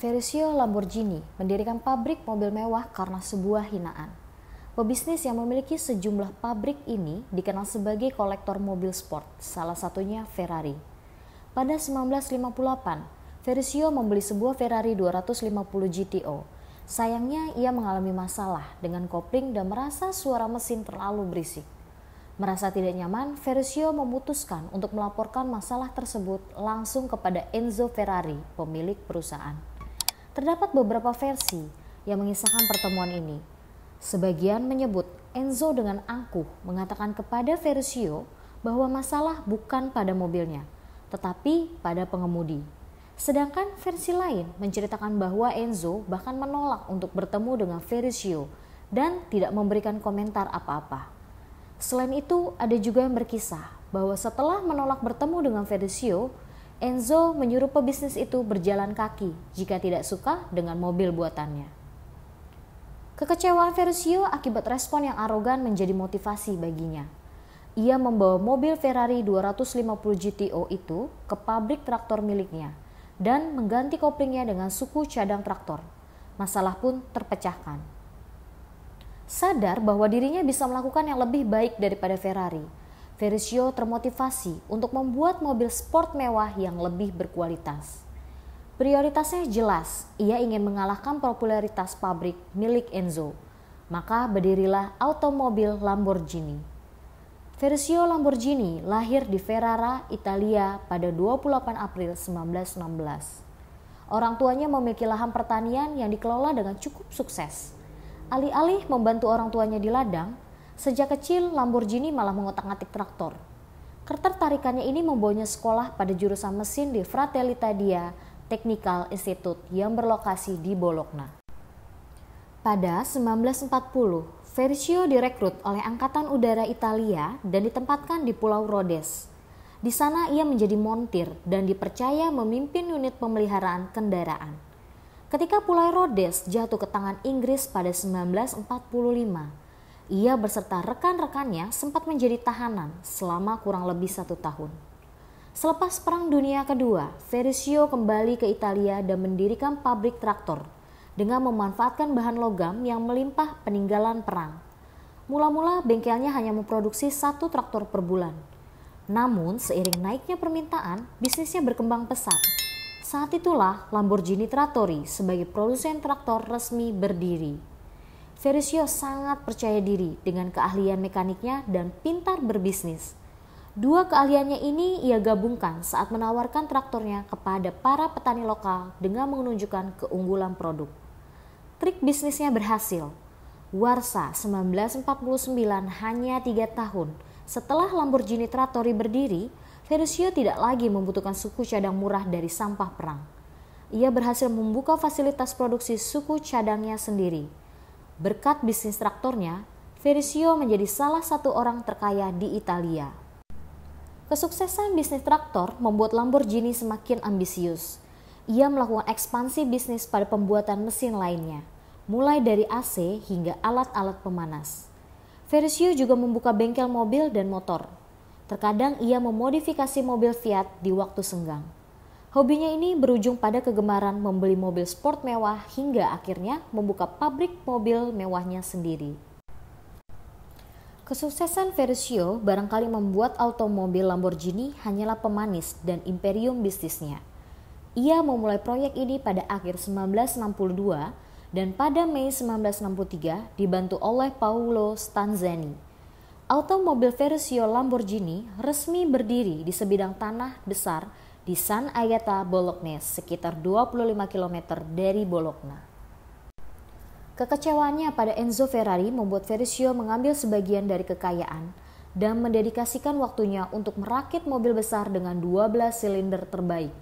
Ferruccio Lamborghini mendirikan pabrik mobil mewah karena sebuah hinaan. Pebisnis yang memiliki sejumlah pabrik ini dikenal sebagai kolektor mobil sport, salah satunya Ferrari. Pada 1958, Ferruccio membeli sebuah Ferrari 250 GTO. Sayangnya ia mengalami masalah dengan kopling dan merasa suara mesin terlalu berisik. Merasa tidak nyaman, Ferruccio memutuskan untuk melaporkan masalah tersebut langsung kepada Enzo Ferrari, pemilik perusahaan. Terdapat beberapa versi yang mengisahkan pertemuan ini. Sebagian menyebut Enzo dengan angkuh mengatakan kepada Ferruccio bahwa masalah bukan pada mobilnya, tetapi pada pengemudi. Sedangkan versi lain menceritakan bahwa Enzo bahkan menolak untuk bertemu dengan Ferruccio dan tidak memberikan komentar apa-apa. Selain itu, ada juga yang berkisah bahwa setelah menolak bertemu dengan Ferruccio, Enzo menyuruh pebisnis itu berjalan kaki jika tidak suka dengan mobil buatannya. Kekecewaan Ferruccio akibat respon yang arogan menjadi motivasi baginya. Ia membawa mobil Ferrari 250 GTO itu ke pabrik traktor miliknya dan mengganti koplingnya dengan suku cadang traktor. Masalah pun terpecahkan. Sadar bahwa dirinya bisa melakukan yang lebih baik daripada Ferrari, Ferruccio termotivasi untuk membuat mobil sport mewah yang lebih berkualitas. Prioritasnya jelas, ia ingin mengalahkan popularitas pabrik milik Enzo. Maka berdirilah automobil Lamborghini. Ferruccio Lamborghini lahir di Ferrara, Italia pada 28 April 1916. Orang tuanya memiliki lahan pertanian yang dikelola dengan cukup sukses. Alih-alih membantu orang tuanya di ladang, sejak kecil Lamborghini malah mengotak-atik traktor. Ketertarikannya ini membawanya sekolah pada jurusan mesin di Fratelli Italia Technical Institute yang berlokasi di Bologna. Pada 1940, Ferruccio direkrut oleh Angkatan Udara Italia dan ditempatkan di Pulau Rhodes. Di sana ia menjadi montir dan dipercaya memimpin unit pemeliharaan kendaraan. Ketika Pulau Rhodes jatuh ke tangan Inggris pada 1945, ia beserta rekan-rekannya sempat menjadi tahanan selama kurang lebih 1 tahun. Selepas Perang Dunia Kedua, Ferruccio kembali ke Italia dan mendirikan pabrik traktor dengan memanfaatkan bahan logam yang melimpah peninggalan perang. Mula-mula bengkelnya hanya memproduksi 1 traktor per bulan. Namun seiring naiknya permintaan, bisnisnya berkembang pesat. Saat itulah Lamborghini Trattori sebagai produsen traktor resmi berdiri. Ferruccio sangat percaya diri dengan keahlian mekaniknya dan pintar berbisnis. Dua keahliannya ini ia gabungkan saat menawarkan traktornya kepada para petani lokal dengan menunjukkan keunggulan produk. Trik bisnisnya berhasil. Warsa 1949, hanya 3 tahun setelah Lamborghini Trattori berdiri, Ferruccio tidak lagi membutuhkan suku cadang murah dari sampah perang. Ia berhasil membuka fasilitas produksi suku cadangnya sendiri. Berkat bisnis traktornya, Ferruccio menjadi salah satu orang terkaya di Italia. Kesuksesan bisnis traktor membuat Lamborghini semakin ambisius. Ia melakukan ekspansi bisnis pada pembuatan mesin lainnya, mulai dari AC hingga alat-alat pemanas. Ferruccio juga membuka bengkel mobil dan motor. Terkadang ia memodifikasi mobil Fiat di waktu senggang. Hobinya ini berujung pada kegemaran membeli mobil sport mewah hingga akhirnya membuka pabrik mobil mewahnya sendiri. Kesuksesan Ferruccio barangkali membuat automobil Lamborghini hanyalah pemanis dan imperium bisnisnya. Ia memulai proyek ini pada akhir 1962 dan pada Mei 1963 dibantu oleh Paolo Stanzani. Automobil Ferruccio Lamborghini resmi berdiri di sebidang tanah besar di San Agata Bolognese, sekitar 25 km dari Bologna. Kekecewaannya pada Enzo Ferrari membuat Ferruccio mengambil sebagian dari kekayaan dan mendedikasikan waktunya untuk merakit mobil besar dengan 12 silinder terbaik.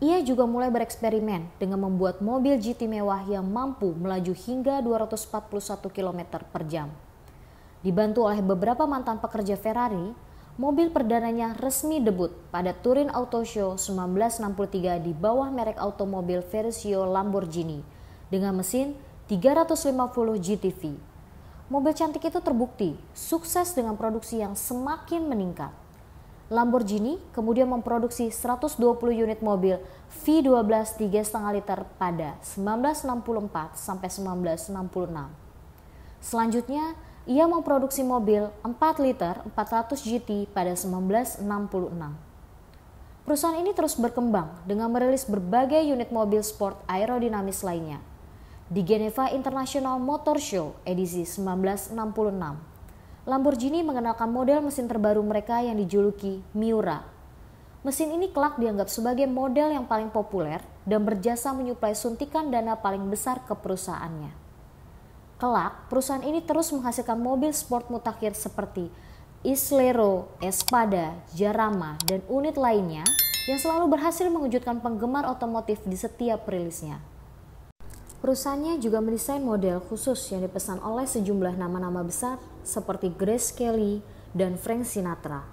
Ia juga mulai bereksperimen dengan membuat mobil GT mewah yang mampu melaju hingga 241 km per jam. Dibantu oleh beberapa mantan pekerja Ferrari, mobil perdananya resmi debut pada Turin Auto Show 1963 di bawah merek automobil Ferruccio Lamborghini dengan mesin 350 GTV. Mobil cantik itu terbukti sukses dengan produksi yang semakin meningkat. Lamborghini kemudian memproduksi 120 unit mobil V12 3,5 liter pada 1964 sampai 1966. Selanjutnya, ia memproduksi mobil 4 liter 400 GT pada 1966. Perusahaan ini terus berkembang dengan merilis berbagai unit mobil sport aerodinamis lainnya. Di Geneva International Motor Show edisi 1966, Lamborghini mengenalkan model mesin terbaru mereka yang dijuluki Miura. Mesin ini kelak dianggap sebagai model yang paling populer dan berjasa menyuplai suntikan dana paling besar ke perusahaannya. Kelak, perusahaan ini terus menghasilkan mobil sport mutakhir seperti Islero, Espada, Jarama, dan unit lainnya yang selalu berhasil mengejutkan penggemar otomotif di setiap rilisnya. Perusahaannya juga mendesain model khusus yang dipesan oleh sejumlah nama-nama besar seperti Grace Kelly dan Frank Sinatra.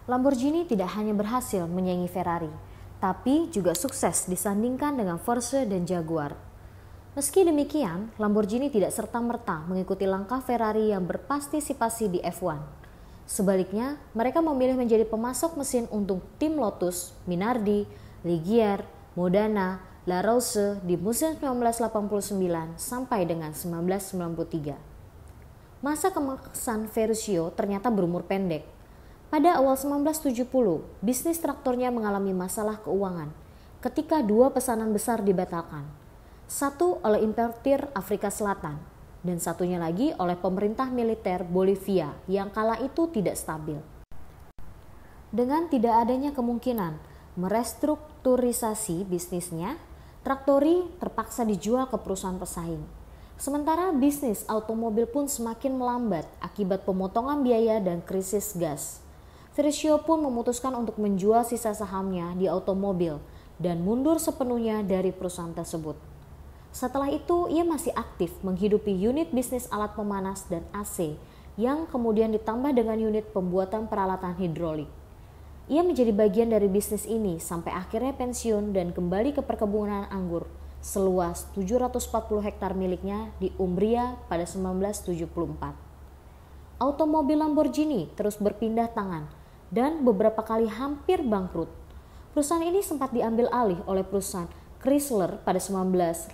Lamborghini tidak hanya berhasil menyaingi Ferrari, tapi juga sukses disandingkan dengan Porsche dan Jaguar. Meski demikian, Lamborghini tidak serta-merta mengikuti langkah Ferrari yang berpartisipasi di F1. Sebaliknya, mereka memilih menjadi pemasok mesin untuk tim Lotus, Minardi, Ligier, Modena, La Rose di musim 1989 sampai dengan 1993. Masa keemasan Ferruccio ternyata berumur pendek. Pada awal 1970, bisnis traktornya mengalami masalah keuangan ketika dua pesanan besar dibatalkan. Satu oleh importir Afrika Selatan dan satunya lagi oleh pemerintah militer Bolivia yang kala itu tidak stabil. Dengan tidak adanya kemungkinan merestrukturisasi bisnisnya, Traktori terpaksa dijual ke perusahaan pesaing. Sementara bisnis automobil pun semakin melambat akibat pemotongan biaya dan krisis gas. Ferruccio pun memutuskan untuk menjual sisa sahamnya di automobil dan mundur sepenuhnya dari perusahaan tersebut. Setelah itu, ia masih aktif menghidupi unit bisnis alat pemanas dan AC yang kemudian ditambah dengan unit pembuatan peralatan hidrolik. Ia menjadi bagian dari bisnis ini sampai akhirnya pensiun dan kembali ke perkebunan anggur seluas 740 hektar miliknya di Umbria pada 1974. Automobil Lamborghini terus berpindah tangan dan beberapa kali hampir bangkrut. Perusahaan ini sempat diambil alih oleh perusahaan Chrysler pada 1987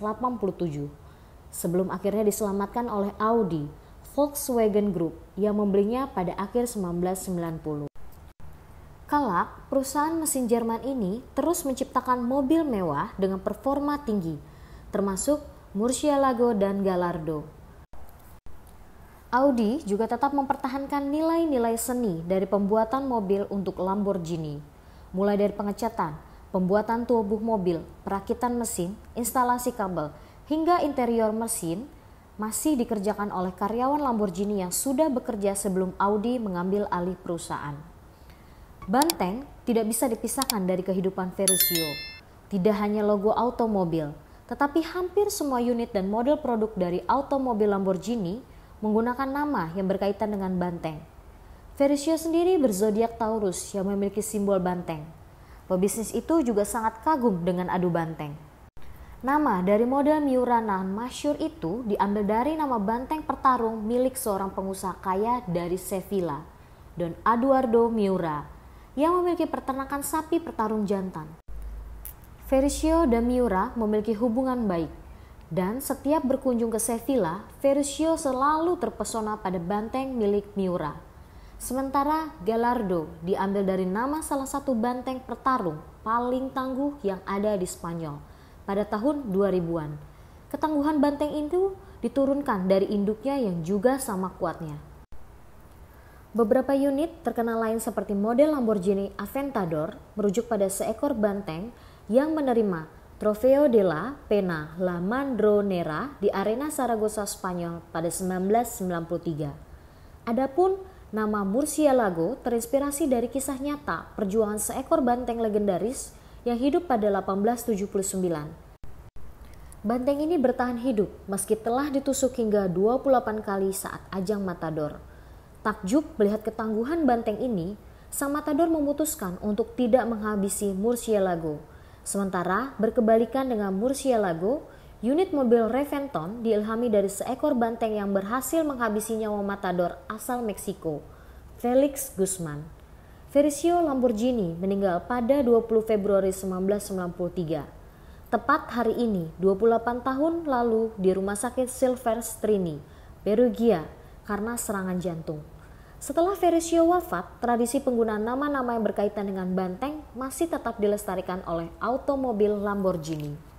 sebelum akhirnya diselamatkan oleh Audi Volkswagen Group yang membelinya pada akhir 1990. Kelak, perusahaan mesin Jerman ini terus menciptakan mobil mewah dengan performa tinggi, termasuk Murcielago dan Gallardo. Audi juga tetap mempertahankan nilai-nilai seni dari pembuatan mobil untuk Lamborghini, mulai dari pengecatan, pembuatan tubuh mobil, perakitan mesin, instalasi kabel, hingga interior mesin masih dikerjakan oleh karyawan Lamborghini yang sudah bekerja sebelum Audi mengambil alih perusahaan. Banteng tidak bisa dipisahkan dari kehidupan Ferruccio. Tidak hanya logo automobil, tetapi hampir semua unit dan model produk dari automobil Lamborghini menggunakan nama yang berkaitan dengan banteng. Ferruccio sendiri berzodiak Taurus yang memiliki simbol banteng. Pebisnis itu juga sangat kagum dengan adu banteng. Nama dari model Miura nan masyhur itu diambil dari nama banteng pertarung milik seorang pengusaha kaya dari Sevilla, Don Eduardo Miura, yang memiliki peternakan sapi pertarung jantan. Ferruccio dan Miura memiliki hubungan baik, dan setiap berkunjung ke Sevilla, Ferruccio selalu terpesona pada banteng milik Miura. Sementara Gallardo diambil dari nama salah satu banteng pertarung paling tangguh yang ada di Spanyol pada tahun 2000-an. Ketangguhan banteng itu diturunkan dari induknya yang juga sama kuatnya. Beberapa unit terkenal lain seperti model Lamborghini Aventador merujuk pada seekor banteng yang menerima Trofeo de la Pena La Madronera di arena Zaragoza, Spanyol pada 1993. Adapun nama Murcielago terinspirasi dari kisah nyata perjuangan seekor banteng legendaris yang hidup pada 1879. Banteng ini bertahan hidup meski telah ditusuk hingga 28 kali saat ajang Matador. Takjub melihat ketangguhan banteng ini, sang Matador memutuskan untuk tidak menghabisi Murcielago. Sementara berkebalikan dengan Murcielago, unit mobil Reventon diilhami dari seekor banteng yang berhasil menghabisi nyawa Matador asal Meksiko, Felix Guzman. Ferruccio Lamborghini meninggal pada 20 Februari 1993. Tepat hari ini, 28 tahun lalu di Rumah Sakit Silvestrini, Perugia, karena serangan jantung. Setelah Ferruccio wafat, tradisi penggunaan nama-nama yang berkaitan dengan banteng masih tetap dilestarikan oleh automobil Lamborghini.